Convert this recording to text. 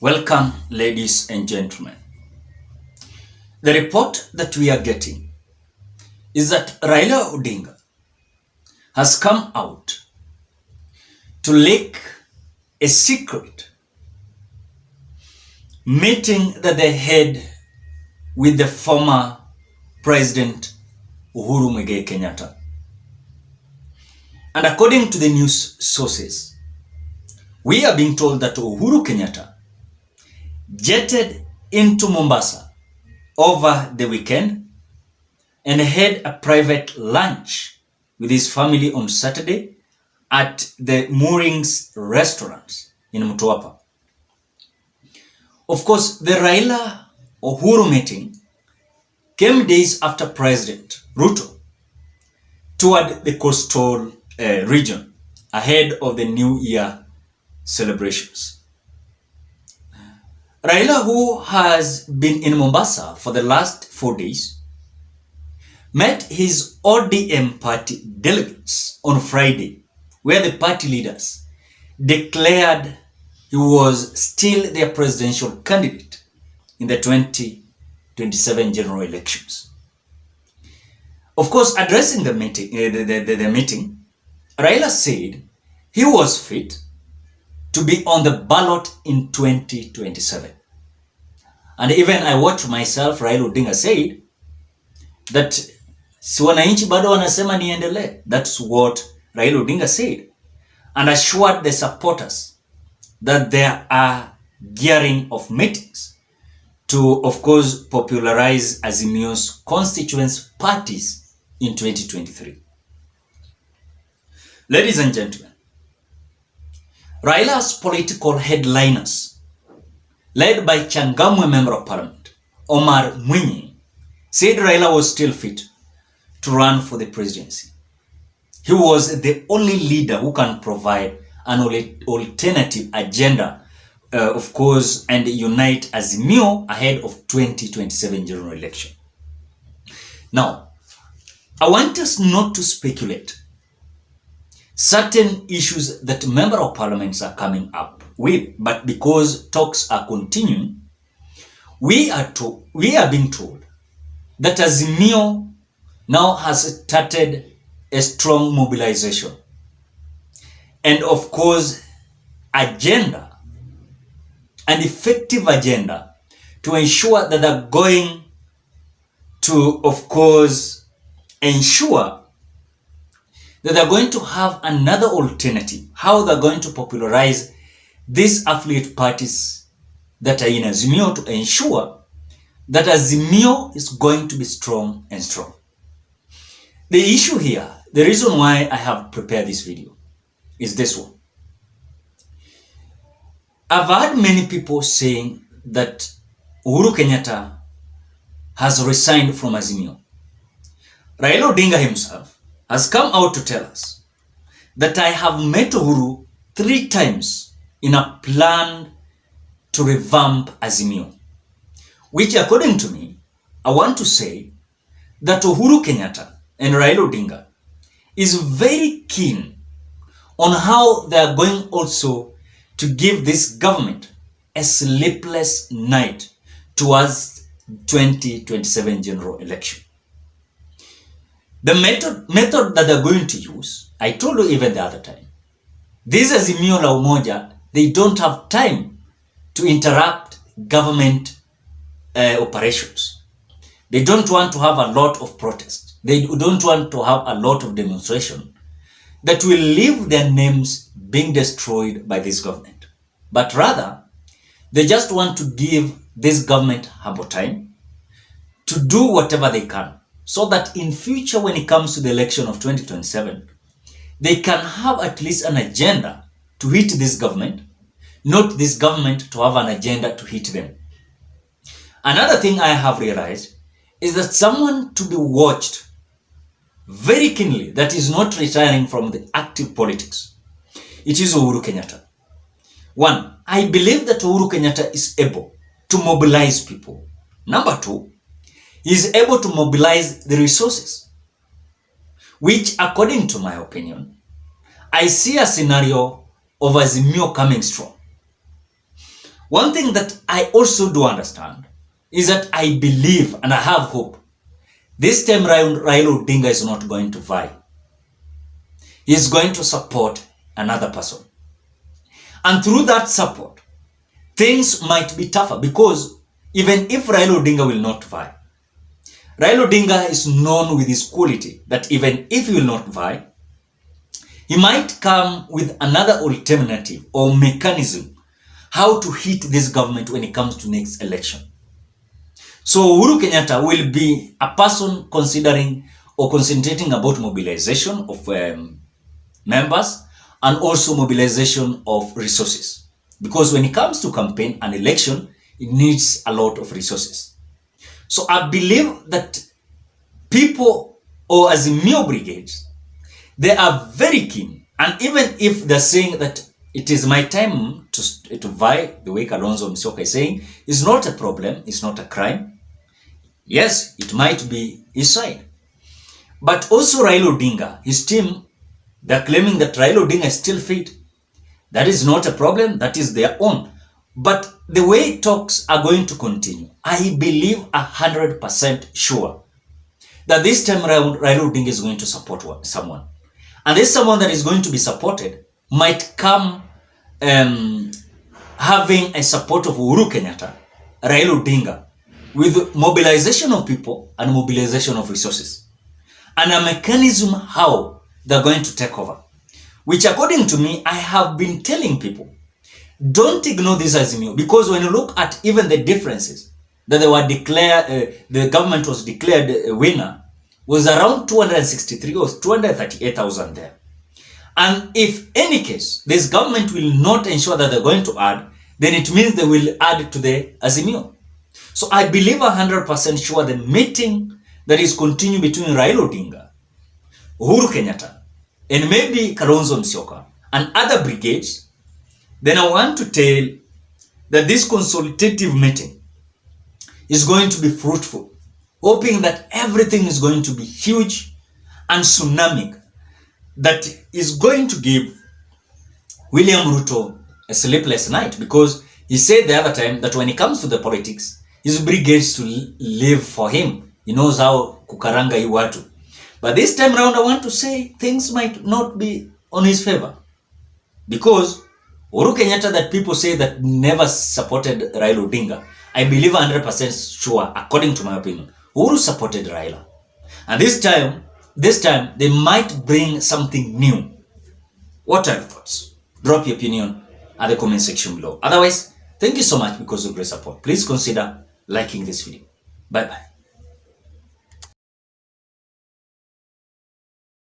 Welcome, ladies and gentlemen. The report that we are getting is that Raila Odinga has come out to leak a secret meeting that they had with the former President Uhuru Kenyatta. And according to the news sources, we are being told that Uhuru Kenyatta jetted into Mombasa over the weekend and had a private lunch with his family on Saturday at the Moorings restaurant in Mtwapa. Of course, the Raila Uhuru meeting came days after President Ruto toured the coastal region ahead of the New Year celebrations. Raila, who has been in Mombasa for the last 4 days, met his ODM party delegates on Friday, where the party leaders declared he was still their presidential candidate in the 2027 general elections. Of course, addressing the meeting, Raila said he was fit to be on the ballot in 2027. And even I watched myself, Raila Odinga said that si wananchi bado wanasema niendelee. That's what Raila Odinga said, and assured the supporters that there are gearing of meetings to, of course, popularize AZIMIO's constituent parties in 2023. Ladies and gentlemen, Raila's political headliners, led by Changamwe Member of Parliament, Omar Mwinyi, said Raila was still fit to run for the presidency. He was the only leader who can provide an alternative agenda, of course, and unite AZIMIO ahead of 2027 general election. Now, I want us not to speculate certain issues that Member of Parliaments are coming up with, but because talks are continuing, we are being told that AZIMIO now has started a strong mobilization and, of course, agenda, an effective agenda to ensure that they're going to, of course, ensure that they're going to have another alternative, how they're going to popularize these affiliate parties that are in AZIMIO to ensure that AZIMIO is going to be strong and strong. The issue here, the reason why I have prepared this video is this one. I've heard many people saying that Uhuru Kenyatta has resigned from AZIMIO. Raila Odinga himself has come out to tell us that I have met Uhuru 3 times in a plan to revamp AZIMIO, which, according to me, I want to say that Uhuru Kenyatta and Raila Odinga is very keen on how they are going also to give this government a sleepless night towards 2027 general election. The method that they're going to use, I told you even the other time, this AZIMIO la Umoja, they don't have time to interrupt government operations. They don't want to have a lot of protest. They don't want to have a lot of demonstration that will leave their names being destroyed by this government. But rather, they just want to give this government ample time to do whatever they can, so that in future, when it comes to the election of 2027, they can have at least an agenda to hit this government, not this government to have an agenda to hit them. Another thing I have realized is that someone to be watched very keenly that is not retiring from the active politics, it is Uhuru Kenyatta. One, I believe that Uhuru Kenyatta is able to mobilize people. Number 2, he is able to mobilize the resources, which, according to my opinion, I see a scenario of AZIMIO coming strong. One thing that I also do understand is that I believe and I have hope. This time round, Raila Odinga is not going to vie. He is going to support another person. And through that support, things might be tougher, because even if Raila Odinga will not vie, Raila Odinga is known with his quality that even if he will not vie, he might come with another alternative or mechanism how to hit this government when it comes to next election. So Uhuru Kenyatta will be a person considering or concentrating about mobilization of members and also mobilization of resources. Because when it comes to campaign and election, it needs a lot of resources. So I believe that people or AZIMIO brigades, they are very keen. And even if they're saying that it is my time to vie, the way Kalonzo Musyoka is saying, is not a problem, it's not a crime. Yes, it might be his side. But also Raila Odinga, his team, they're claiming that Raila Odinga is still fit. That is not a problem, that is their own. But the way talks are going to continue, I believe 100% sure that this time around Raila Odinga is going to support someone. And this someone that is going to be supported might come having a support of Uhuru Kenyatta, Raila Odinga, with mobilization of people and mobilization of resources. And a mechanism how they're going to take over. Which according to me, I have been telling people, don't ignore this AZIMIO, because when you look at even the differences that they were declared, the government was declared a winner, was around 263 or 238,000 there. And if any case, this government will not ensure that they're going to add, then it means they will add to the AZIMIO. So I believe 100% sure the meeting that is continuing between Raila Odinga, Uhuru Kenyatta, and maybe Kalonzo Musyoka and other brigades, then I want to tell that this consultative meeting is going to be fruitful, hoping that everything is going to be huge and tsunami that is going to give William Ruto a sleepless night, because he said the other time that when it comes to the politics, his brigades to live for him. He knows how kukaranga hii watu. But this time around, I want to say things might not be on his favor. Because Uhuru Kenyatta, that people say that never supported Raila Odinga, I believe 100% sure, according to my opinion, Uhuru supported Raila. And this time, they might bring something new. What are your thoughts? Drop your opinion at the comment section below. Otherwise, thank you so much because of your support. Please consider liking this video. Bye-bye.